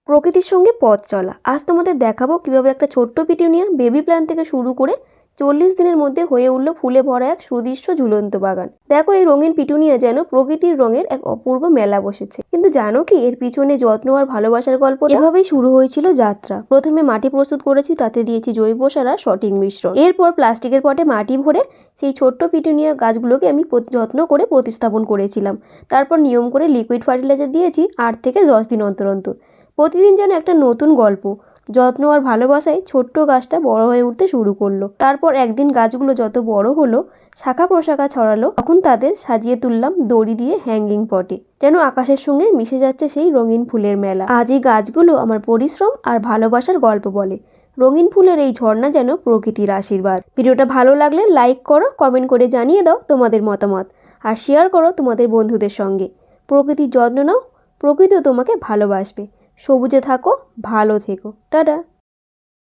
প্রকৃতির সঙ্গে পথ চলা। আজ তোমাদের দেখাবো কিভাবে একটা ছোট্ট পিটুনিয়া বেবি প্ল্যান্ট থেকে শুরু করে 40 দিনের মধ্যে হয়ে উঠল ফুলে ভরা এক সুদৃশ্য ঝুলন্ত বাগান। দেখো, এই রঙিন পিটুনিয়া যেন প্রকৃতির রঙের এক অপূর্ব মেলা বসেছে। কিন্তু জানো কি, এর পিছনে যত্ন আর ভালোবাসার গল্প এভাবেই শুরু হয়েছিল যাত্রা। প্রথমে মাটি প্রস্তুত করেছি, তাতে দিয়েছি জৈব সার আর সঠিক মিশ্রণ। এরপর প্লাস্টিকের পটে মাটি ভরে সেই ছোট্ট পিটুনিয়া গাছগুলোকে আমি যত্ন করে প্রতিস্থাপন করেছিলাম। তারপর নিয়ম করে লিকুইড ফার্টিলাইজার দিয়েছি 8 থেকে 10 দিন অন্তর অন্তর। প্রতিদিন যেন একটা নতুন গল্প। যত্ন আর ভালোবাসায় ছোট্ট গাছটা বড় হয়ে উঠতে শুরু করলো। তারপর একদিন গাছগুলো যত বড় হলো, শাখা প্রশাখা ছড়ালো, তখন তাদের সাজিয়ে তুললাম দড়ি দিয়ে হ্যাঙ্গিং পটে, যেন আকাশের সঙ্গে মিশে যাচ্ছে সেই রঙিন ফুলের মেলা। আজ এই গাছগুলো আমার পরিশ্রম আর ভালোবাসার গল্প বলে। রঙিন ফুলের এই ঝর্ণা যেন প্রকৃতির আশীর্বাদ। ভিডিওটা ভালো লাগলে লাইক করো, কমেন্ট করে জানিয়ে দাও তোমাদের মতামত, আর শেয়ার করো তোমাদের বন্ধুদের সঙ্গে। প্রকৃতির যত্ন নাও, প্রকৃতিও তোমাকে ভালোবাসবে। সবুজে থাকো, ভালো থেকো। টাটা।